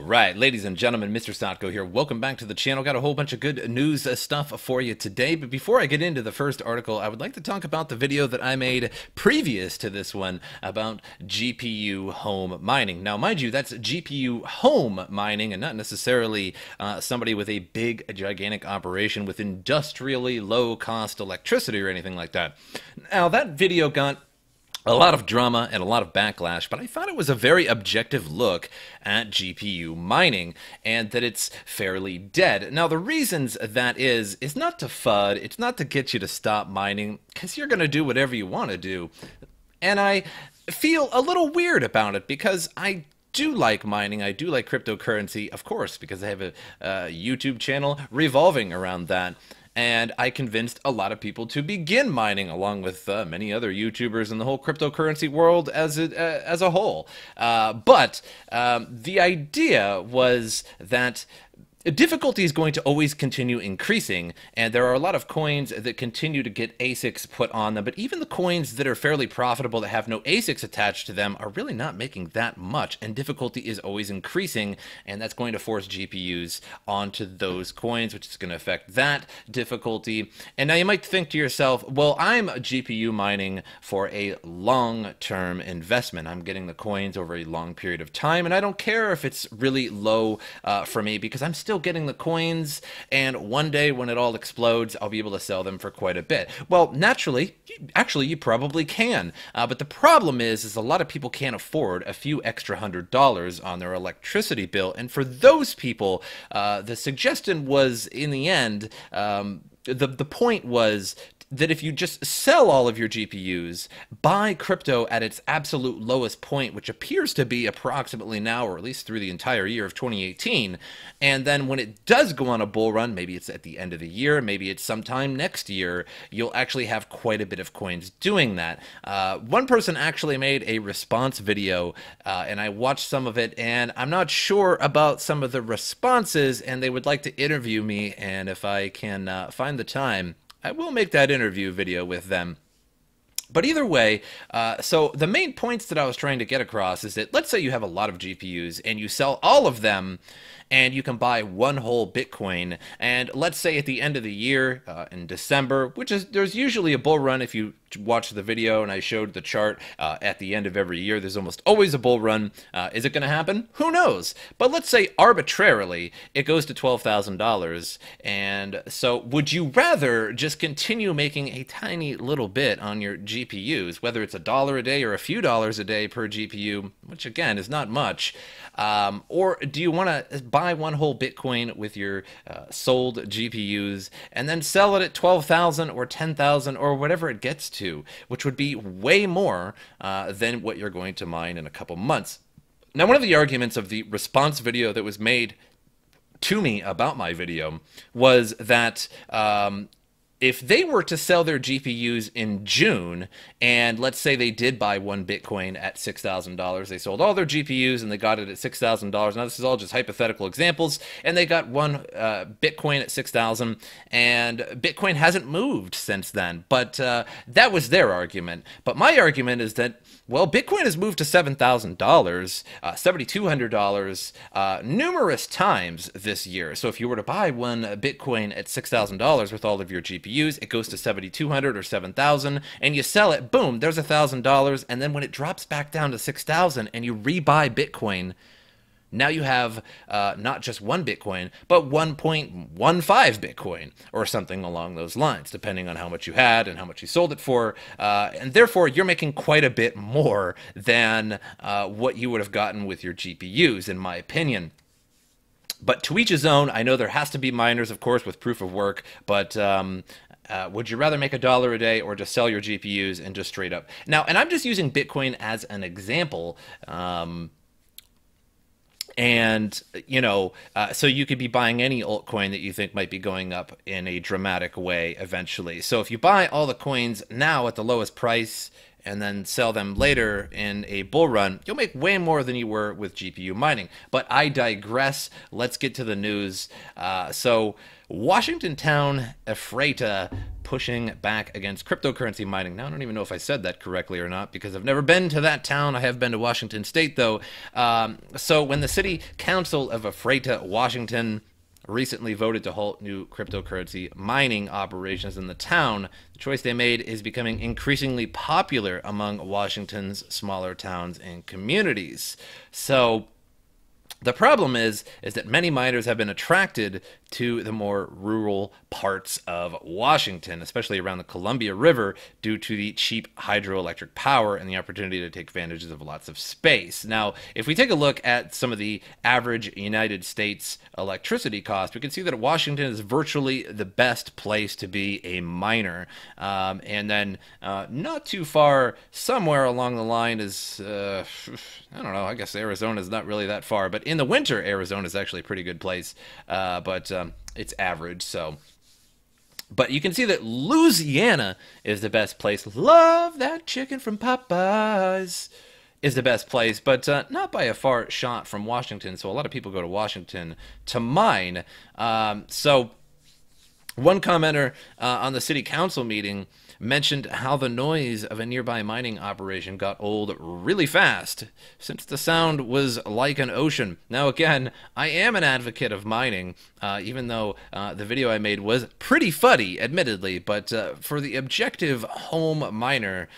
Right, ladies and gentlemen, MrSotko here. Welcome back to the channel. Got a whole bunch of good news stuff for you today. But before I get into the first article, I would like to talk about the video that I made previous to this one about GPU home mining. Now, mind you, that's GPU home mining and not necessarily somebody with a big, gigantic operation with industrially low-cost electricity or anything like that. Now, that video got a lot of drama and a lot of backlash, but I thought it was a very objective look at GPU mining and that it's fairly dead. Now, the reasons that is not to FUD, it's not to get you to stop mining, because you're going to do whatever you want to do. And I feel a little weird about it because I do like mining. I do like cryptocurrency, of course, because I have a YouTube channel revolving around that. And I convinced a lot of people to begin mining, along with many other YouTubers in the whole cryptocurrency world as a whole. But the idea was that difficulty is going to always continue increasing, and there are a lot of coins that continue to get ASICs put on them, but even the coins that are fairly profitable that have no ASICs attached to them are really not making that much, and difficulty is always increasing, and that's going to force GPUs onto those coins, which is going to affect that difficulty. And now you might think to yourself, well, I'm GPU mining for a long-term investment. I'm getting the coins over a long period of time, and I don't care if it's really low for me, because I'm still getting the coins, and one day when it all explodes, I'll be able to sell them for quite a bit. Well, naturally, actually, you probably can, but the problem is a lot of people can't afford a few extra $100s on their electricity bill, and for those people, the suggestion was, in the end, the point was that if you just sell all of your GPUs, buy crypto at its absolute lowest point, which appears to be approximately now, or at least through the entire year of 2018, and then when it does go on a bull run, maybe it's at the end of the year, maybe it's sometime next year, you'll actually have quite a bit of coins doing that. One person actually made a response video, and I watched some of it, and I'm not sure about some of the responses, and they would like to interview me, and if I can find the time, I will make that interview video with them. But either way, so the main points that I was trying to get across is that let's say you have a lot of GPUs and you sell all of them and you can buy one whole Bitcoin, and let's say at the end of the year, in December, which is, there's usually a bull run. If you watch the video and I showed the chart at the end of every year, there's almost always a bull run. Is it going to happen? Who knows? But let's say arbitrarily it goes to $12,000, and so would you rather just continue making a tiny little bit on your GPUs, whether it's $1 a day or a few dollars a day per GPU, which again is not much, or do you want to buy one whole Bitcoin with your sold GPUs and then sell it at 12,000 or 10,000 or whatever it gets to, which would be way more than what you're going to mine in a couple months. Now, one of the arguments of the response video that was made to me about my video was that if they were to sell their GPUs in June, and let's say they did buy one Bitcoin at $6,000, they sold all their GPUs and they got it at $6,000. Now, this is all just hypothetical examples, and they got one Bitcoin at $6,000, and Bitcoin hasn't moved since then. But that was their argument. But my argument is that, well, Bitcoin has moved to $7,000, $7,200 numerous times this year. So if you were to buy one Bitcoin at $6,000 with all of your GPUs, it goes to $7,200 or $7,000, and you sell it, boom, there's $1,000, and then when it drops back down to $6,000 and you rebuy Bitcoin, now you have not just one Bitcoin, but 1.15 Bitcoin or something along those lines, depending on how much you had and how much you sold it for. And therefore, you're making quite a bit more than what you would have gotten with your GPUs, in my opinion. But to each his own. I know there has to be miners, of course, with proof of work, but would you rather make $1 a day or just sell your GPUs and just straight up? Now, and I'm just using Bitcoin as an example. And, you know, so you could be buying any altcoin that you think might be going up in a dramatic way eventually. So if you buy all the coins now at the lowest price and then sell them later in a bull run, you'll make way more than you were with GPU mining. But I digress. Let's get to the news. So Washington Town Ephrata pushing back against cryptocurrency mining. Now, I don't even know if I said that correctly or not because I've never been to that town. I have been to Washington State, though. So when the City Council of Ephrata, Washington, recently voted to halt new cryptocurrency mining operations in the town, the choice they made is becoming increasingly popular among Washington's smaller towns and communities. So the problem is that many miners have been attracted to the more rural parts of Washington, especially around the Columbia River, due to the cheap hydroelectric power and the opportunity to take advantage of lots of space. Now, if we take a look at some of the average United States electricity costs, we can see that Washington is virtually the best place to be a miner. And then not too far, somewhere along the line is, I don't know, I guess Arizona is not really that far, but in the winter, Arizona is actually a pretty good place. But it's average, so. But you can see that Louisiana is the best place. Love that chicken from Popeyes is the best place, but not by a far shot from Washington. So a lot of people go to Washington to mine. So one commenter on the city council meeting mentioned how the noise of a nearby mining operation got old really fast, since the sound was like an ocean. Now again, I am an advocate of mining, even though the video I made was pretty fuddy, admittedly, but for the objective home miner,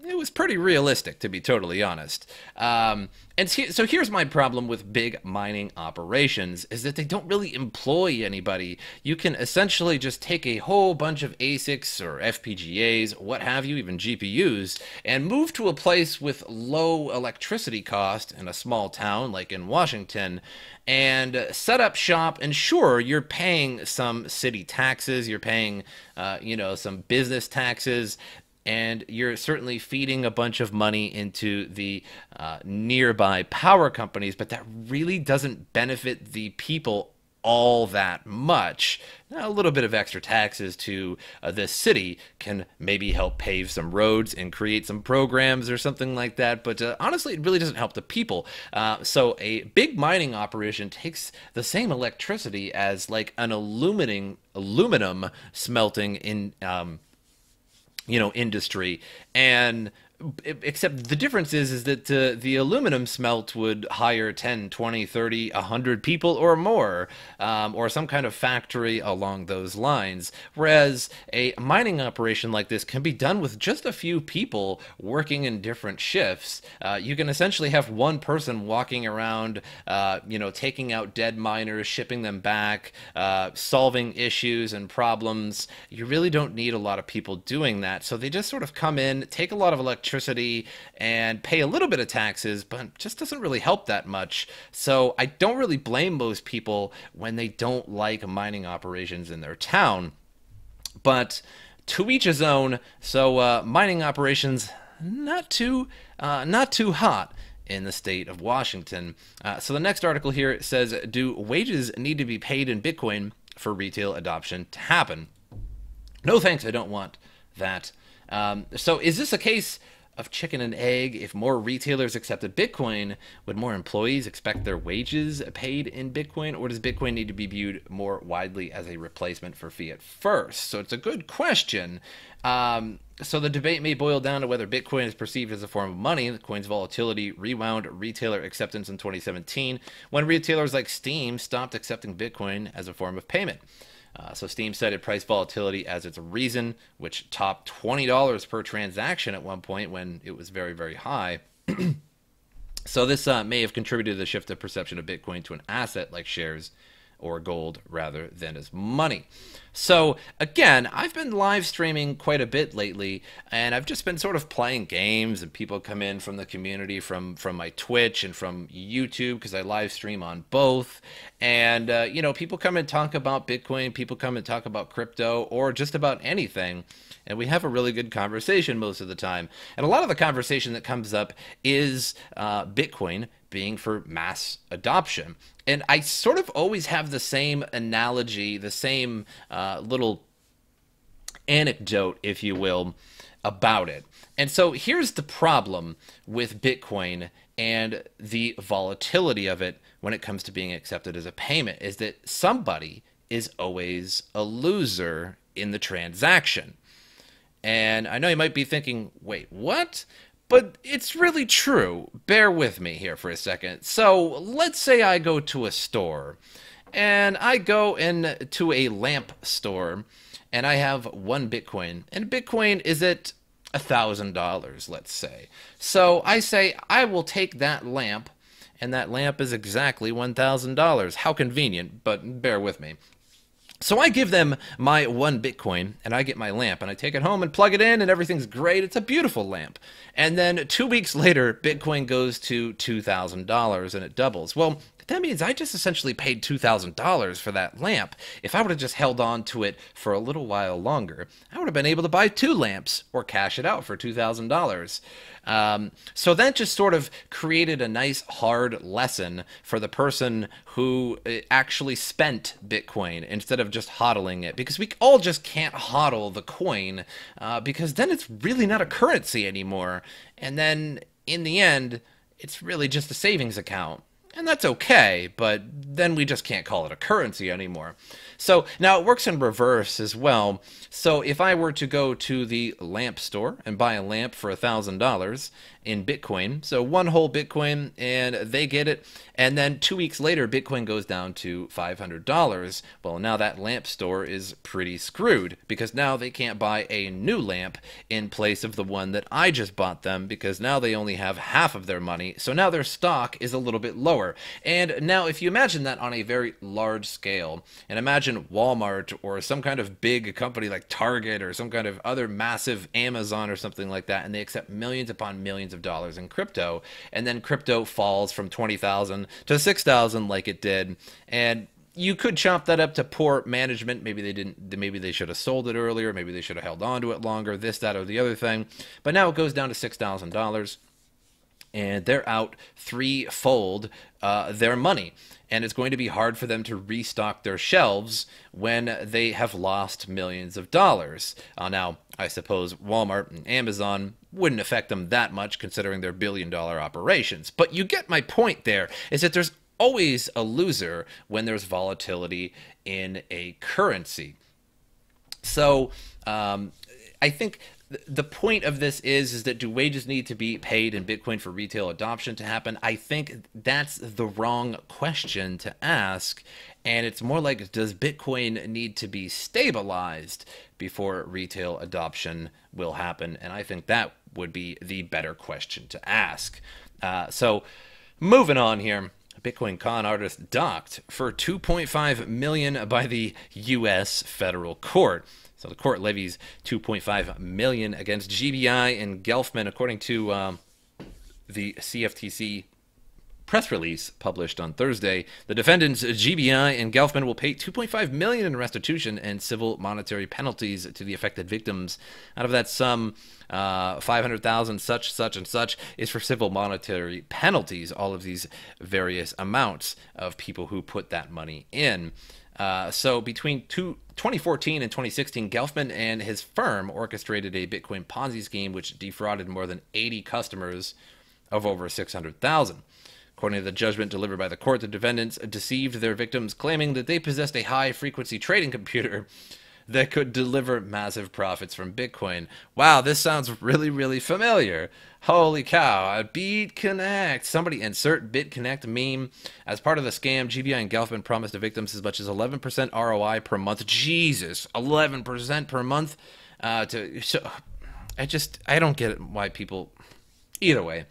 it was pretty realistic, to be totally honest. So here's my problem with big mining operations, is that they don't really employ anybody. You can essentially just take a whole bunch of ASICs or FPGAs, what have you, even GPUs, and move to a place with low electricity cost in a small town like in Washington, and set up shop. And sure, you're paying some city taxes, you're paying, some business taxes, and you're certainly feeding a bunch of money into the nearby power companies, but that really doesn't benefit the people all that much. Now, a little bit of extra taxes to this city can maybe help pave some roads and create some programs or something like that, but honestly, it really doesn't help the people. So a big mining operation takes the same electricity as like an aluminum smelting in industry, and except the difference is that the aluminum smelt would hire 10, 20, 30, 100 people or more, or some kind of factory along those lines, whereas a mining operation like this can be done with just a few people working in different shifts. You can essentially have one person walking around, taking out dead miners, shipping them back, solving issues and problems. You really don't need a lot of people doing that, so they just sort of come in, take a lot of electricity, and pay a little bit of taxes, but just doesn't really help that much. So I don't really blame most people when they don't like mining operations in their town. But to each his own. So mining operations, not too hot in the state of Washington. So the next article here says, do wages need to be paid in Bitcoin for retail adoption to happen? No thanks, I don't want that. So is this a case of chicken and egg? If more retailers accepted Bitcoin, would more employees expect their wages paid in Bitcoin, or does Bitcoin need to be viewed more widely as a replacement for fiat first? So it's a good question. So the debate may boil down to whether Bitcoin is perceived as a form of money. The coin's volatility rewound retailer acceptance in 2017 when retailers like Steam stopped accepting Bitcoin as a form of payment. So Steam cited price volatility as its reason, which topped $20 per transaction at one point when it was very, very high. So this may have contributed to the shift of perception of Bitcoin to an asset like shares or gold rather than as money. So again, I've been live streaming quite a bit lately, and I've just been sort of playing games, and people come in from the community from my Twitch and from YouTube, because I live stream on both. And people come and talk about Bitcoin, people come and talk about crypto, or just about anything, and we have a really good conversation most of the time. And a lot of the conversation that comes up is Bitcoin being for mass adoption. And I sort of always have the same analogy, the same little anecdote, if you will, about it. And so here's the problem with Bitcoin and the volatility of it when it comes to being accepted as a payment, is that somebody is always a loser in the transaction. And I know you might be thinking, wait, what? But it's really true. Bear with me here for a second. So let's say I go to a store, and I go into a lamp store, and I have one Bitcoin, and Bitcoin is at $1,000, let's say. So I say I will take that lamp, and that lamp is exactly $1,000. How convenient, but bear with me. So I give them my one Bitcoin, and I get my lamp, and I take it home and plug it in, and everything's great. It's a beautiful lamp. And then 2 weeks later, Bitcoin goes to $2,000, and it doubles. Well, that means I just essentially paid $2,000 for that lamp. If I would have just held on to it for a little while longer, I would have been able to buy 2 lamps or cash it out for $2,000. So that just sort of created a nice hard lesson for the person who actually spent Bitcoin instead of just hodling it, because we all just can't hodl the coin, because then it's really not a currency anymore. And then in the end, it's really just a savings account. And that's okay, but then we just can't call it a currency anymore. So now it works in reverse as well. So if I were to go to the lamp store and buy a lamp for $1,000 in Bitcoin, so one whole Bitcoin, and they get it, and then 2 weeks later, Bitcoin goes down to $500. Well, now that lamp store is pretty screwed, because now they can't buy a new lamp in place of the one that I just bought them, because now they only have half of their money, so now their stock is a little bit lower. And now if you imagine that on a very large scale, and imagine Walmart or some kind of big company like Target or some kind of other massive Amazon or something like that, and they accept millions upon millions of dollars in crypto, and then crypto falls from 20,000 to 6,000 like it did, and you could chop that up to poor management. Maybe they didn't. Maybe they should have sold it earlier. Maybe they should have held on to it longer. This, that, or the other thing. But now it goes down to $6,000, and they're out threefold their money. And it's going to be hard for them to restock their shelves when they have lost millions of dollars. Now, I suppose Walmart and Amazon wouldn't affect them that much considering their billion-dollar operations. But you get my point there, is that there's always a loser when there's volatility in a currency. So I think the point of this is that do wages need to be paid in Bitcoin for retail adoption to happen? I think that's the wrong question to ask. And it's more like, does Bitcoin need to be stabilized before retail adoption will happen? And I think that would be the better question to ask. So moving on here. Bitcoin con artist docked for $2.5 million by the U.S. federal court. So the court levies $2.5 million against GBI and Gelfman, according to the CFTC press release published on Thursday. The defendants, GBI and Gelfman, will pay $2.5 million in restitution and civil monetary penalties to the affected victims. Out of that sum, $500,000 such and such is for civil monetary penalties. All of these various amounts of people who put that money in. So between 2014 and 2016, Gelfman and his firm orchestrated a Bitcoin Ponzi scheme which defrauded more than 80 customers of over $600,000. According to the judgment delivered by the court, the defendants deceived their victims, claiming that they possessed a high-frequency trading computer that could deliver massive profits from Bitcoin. Wow, this sounds really, really familiar. Holy cow, BitConnect. Somebody insert BitConnect meme. As part of the scam, GBI and Gelfman promised the victims as much as 11% ROI per month. Jesus, 11% per month. I don't get why people... Either way.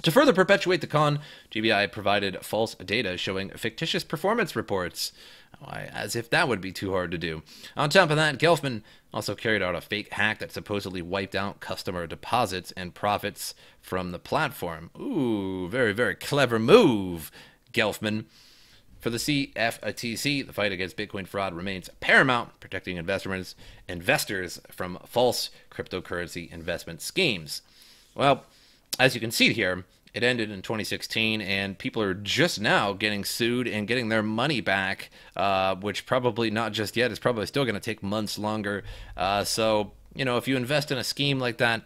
To further perpetuate the con, GBI provided false data showing fictitious performance reports. As if that would be too hard to do. On top of that, Gelfman also carried out a fake hack that supposedly wiped out customer deposits and profits from the platform. Ooh, very, very clever move, Gelfman. For the CFTC, the fight against Bitcoin fraud remains paramount, protecting investors from false cryptocurrency investment schemes. Well, as you can see here, it ended in 2016, and people are just now getting sued and getting their money back, which probably not just yet. It's probably still going to take months longer. So, you know, if you invest in a scheme like that,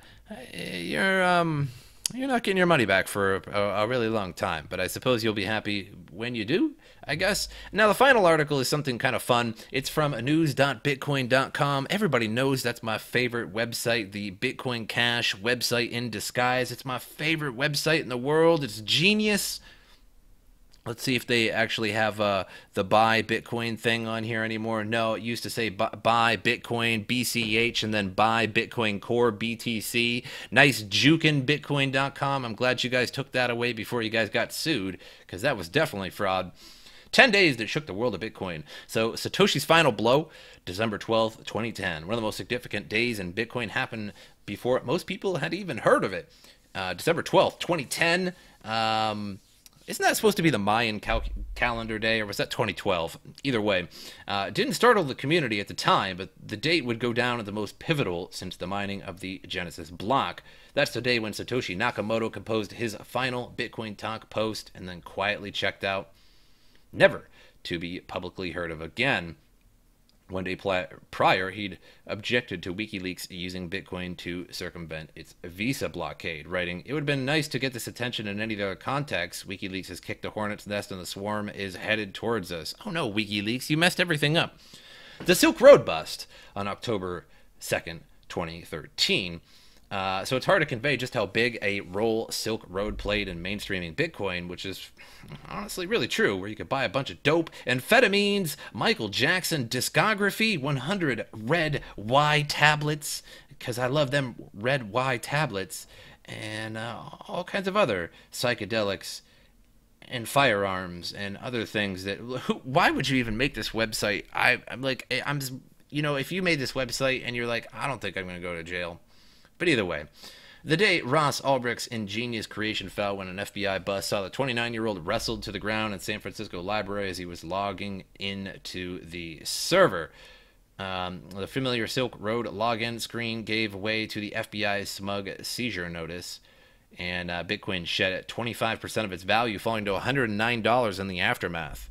you're you're not getting your money back for a really long time, but I suppose you'll be happy when you do, I guess. Now, the final article is something kind of fun. It's from news.bitcoin.com. Everybody knows that's my favorite website, the Bitcoin Cash website in disguise. It's my favorite website in the world. It's genius. Let's see if they actually have the buy Bitcoin thing on here anymore. No, it used to say buy Bitcoin BCH and then buy Bitcoin Core BTC. Nice jukin' Bitcoin.com. I'm glad you guys took that away before you guys got sued, because that was definitely fraud. 10 days that shook the world of Bitcoin. So Satoshi's final blow, December 12th, 2010. One of the most significant days in Bitcoin happened before most people had even heard of it. December 12th, 2010. Isn't that supposed to be the Mayan calendar day, or was that 2012? Either way, it didn't startle the community at the time, but the date would go down as the most pivotal since the mining of the Genesis block. That's the day when Satoshi Nakamoto composed his final Bitcoin talk post and then quietly checked out, never to be publicly heard of again. One day prior, he'd objected to WikiLeaks using Bitcoin to circumvent its visa blockade, writing, "It would have been nice to get this attention in any other context. WikiLeaks has kicked a hornet's nest and the swarm is headed towards us." Oh no, WikiLeaks, you messed everything up. The Silk Road bust on October 2nd, 2013. So it's hard to convey just how big a role Silk Road played in mainstreaming Bitcoin, which is honestly really true, where you could buy a bunch of dope, amphetamines, Michael Jackson discography, 100 red Y tablets, because I love them red Y tablets, and all kinds of other psychedelics and firearms and other things that, why would you even make this website? If you made this website and you're like, I don't think I'm going to go to jail. But either way, the day Ross Ulbricht's ingenious creation fell when an FBI bus saw the 29-year-old wrestled to the ground in San Francisco library as he was logging into the server. The familiar Silk Road login screen gave way to the FBI's smug seizure notice, and Bitcoin shed at 25% of its value, falling to $109 in the aftermath.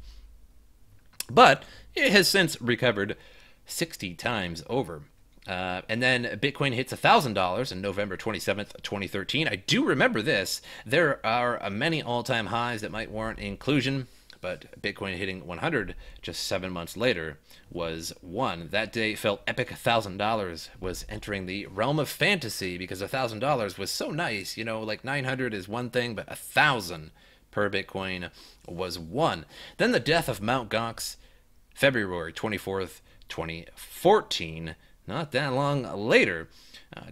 But it has since recovered 60 times over. And then Bitcoin hits $1,000 on November 27th, 2013. I do remember this. There are many all-time highs that might warrant inclusion, but Bitcoin hitting 100 just 7 months later was one. That day felt epic. $1,000 was entering the realm of fantasy because $1,000 was so nice. You know, like 900 is one thing, but 1,000 per Bitcoin was one. Then the death of Mt. Gox, February 24th, 2014. Not that long later,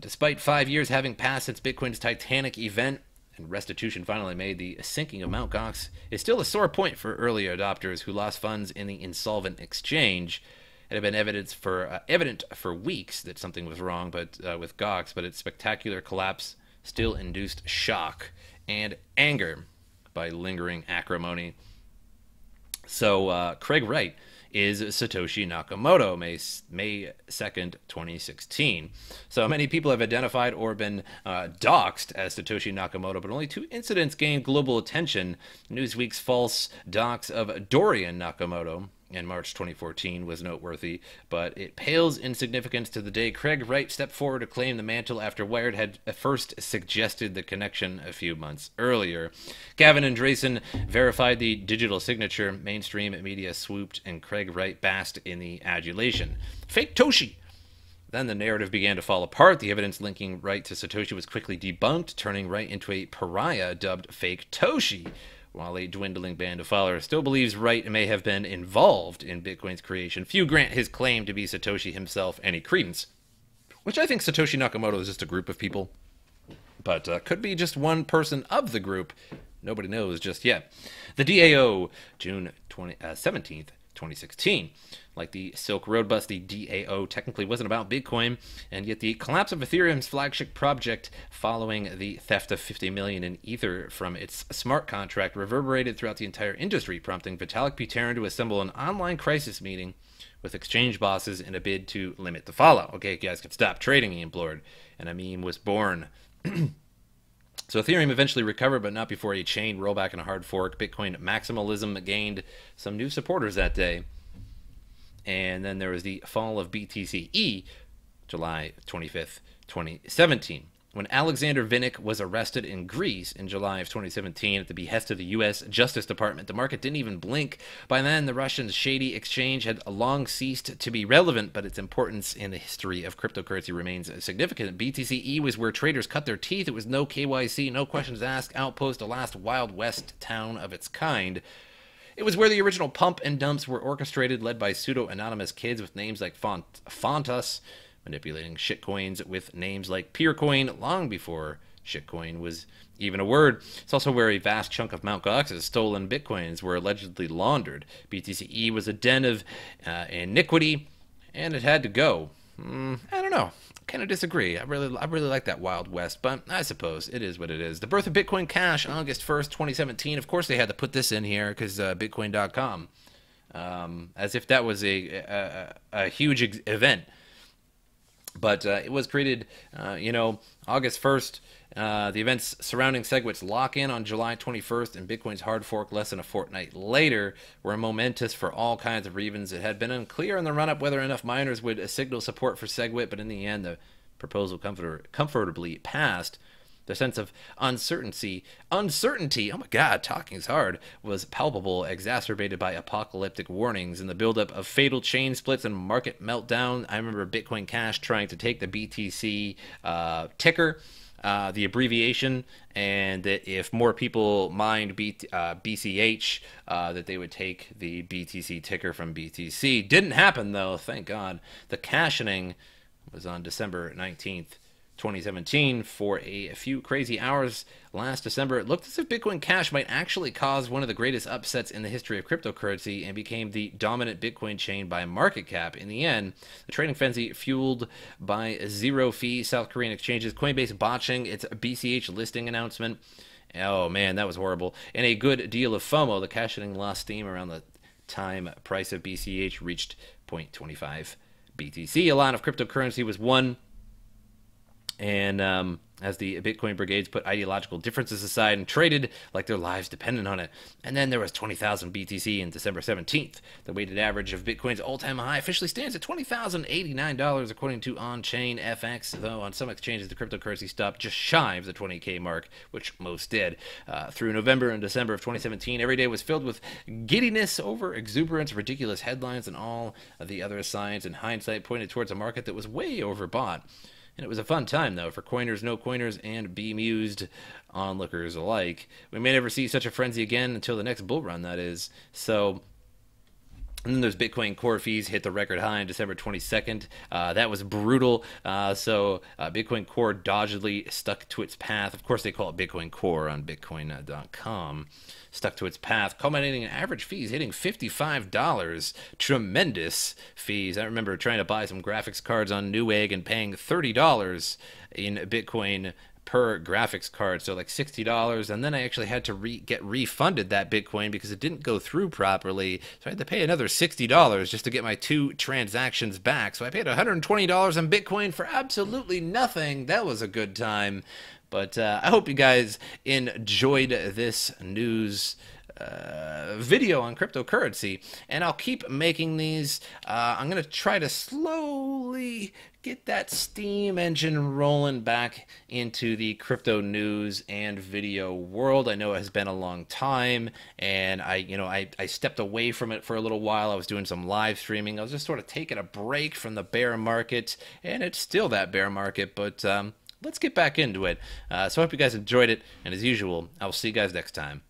despite 5 years having passed since Bitcoin's Titanic event and restitution finally made, the sinking of Mt. Gox is still a sore point for early adopters who lost funds in the insolvent exchange. It had been evident for weeks that something was wrong with Gox, but its spectacular collapse still induced shock and anger by lingering acrimony. So Craig Wright is Satoshi Nakamoto, May 2nd, 2016. So many people have identified or been doxxed as Satoshi Nakamoto, but only 2 incidents gained global attention. Newsweek's false dox of Dorian Nakamoto in March 2014 was noteworthy, but it pales in significance to the day Craig Wright stepped forward to claim the mantle after Wired had first suggested the connection a few months earlier. Gavin Andresen verified the digital signature, mainstream media swooped, and Craig Wright basked in the adulation. Fake Toshi! Then the narrative began to fall apart. The evidence linking Wright to Satoshi was quickly debunked, turning Wright into a pariah dubbed Fake Toshi. While a dwindling band of followers still believes Wright may have been involved in Bitcoin's creation, few grant his claim to be Satoshi himself any credence. Which I think Satoshi Nakamoto is just a group of people, but could be just one person of the group. Nobody knows just yet. The DAO, June 17th, 2016. Like the Silk Road bust, the DAO technically wasn't about Bitcoin, and yet the collapse of Ethereum's flagship project following the theft of 50 million in Ether from its smart contract reverberated throughout the entire industry, prompting Vitalik Buterin to assemble an online crisis meeting with exchange bosses in a bid to limit the fallout. Okay, you guys can stop trading, he implored, and a meme was born. So Ethereum eventually recovered, but not before a chain rollback and a hard fork. Bitcoin maximalism gained some new supporters that day. And then there was the fall of BTCE, July 25th, 2017. When Alexander Vinnik was arrested in Greece in July of 2017 at the behest of the U.S. Justice Department, the market didn't even blink. By then, the Russian shady exchange had long ceased to be relevant, but its importance in the history of cryptocurrency remains significant. BTCE was where traders cut their teeth. It was no KYC, no questions asked, outpost, a last Wild West town of its kind. It was where the original pump and dumps were orchestrated, led by pseudo-anonymous kids with names like Fontus, manipulating shitcoins with names like Peercoin long before shitcoin was even a word. It's also where a vast chunk of Mt. Gox's stolen bitcoins were allegedly laundered. BTCE was a den of iniquity, and it had to go. I don't know. Kind of disagree. I really like that Wild West, but I suppose it is what it is. The birth of Bitcoin Cash, August 1st, 2017. Of course, they had to put this in here because Bitcoin.com, as if that was a huge event. But it was created, August 1st. The events surrounding SegWit's lock-in on July 21st and Bitcoin's hard fork less than a fortnight later were momentous for all kinds of reasons. It had been unclear in the run-up whether enough miners would signal support for SegWit, but in the end, the proposal comfortably passed. The sense of uncertainty, oh my God, talking is hard, was palpable, exacerbated by apocalyptic warnings and the buildup of fatal chain splits and market meltdown. I remember Bitcoin Cash trying to take the BTC ticker, the abbreviation, and that if more people mined BCH, that they would take the BTC ticker from BTC. Didn't happen, though, thank God. The cashioning was on December 19th. 2017 for a few crazy hours last December. It looked as if Bitcoin Cash might actually cause one of the greatest upsets in the history of cryptocurrency and became the dominant Bitcoin chain by market cap. In the end, the trading frenzy fueled by zero-fee South Korean exchanges, Coinbase botching its BCH listing announcement. Oh man, that was horrible. And a good deal of FOMO. The cashioning lost steam around the time price of BCH reached 0.25 BTC. A lot of cryptocurrency was won. And as the Bitcoin brigades put ideological differences aside and traded like their lives depended on it. And then there was 20,000 BTC in December 17th. The weighted average of Bitcoin's all-time high officially stands at $20,089 according to On-Chain FX, though on some exchanges the cryptocurrency stopped just shy of the 20K mark, which most did. Through November and December of 2017, every day was filled with giddiness over exuberance, ridiculous headlines, and all of the other signs in hindsight pointed towards a market that was way overbought. And it was a fun time, though, for coiners, no-coiners, and bemused onlookers alike. We may never see such a frenzy again until the next bull run, that is. So, and then there's Bitcoin Core fees hit the record high on December 22nd. That was brutal. Bitcoin Core doggedly stuck to its path. Of course, they call it Bitcoin Core on Bitcoin.com. Stuck to its path, culminating in average fees hitting $55. Tremendous fees. I remember trying to buy some graphics cards on Newegg and paying $30 in Bitcoin per graphics card, so like $60, and then I actually had to get refunded that Bitcoin because it didn't go through properly, so I had to pay another $60 just to get my 2 transactions back. So I paid $120 in Bitcoin for absolutely nothing. That was a good time. But I hope you guys enjoyed this news video on cryptocurrency, and I'll keep making these. I'm going to try to slowly get that steam engine rolling back into the crypto news and video world. I know it has been a long time, and I stepped away from it for a little while. I was doing some live streaming. I was just sort of taking a break from the bear market, and it's still that bear market, but let's get back into it. So I hope you guys enjoyed it, and as usual, I will see you guys next time.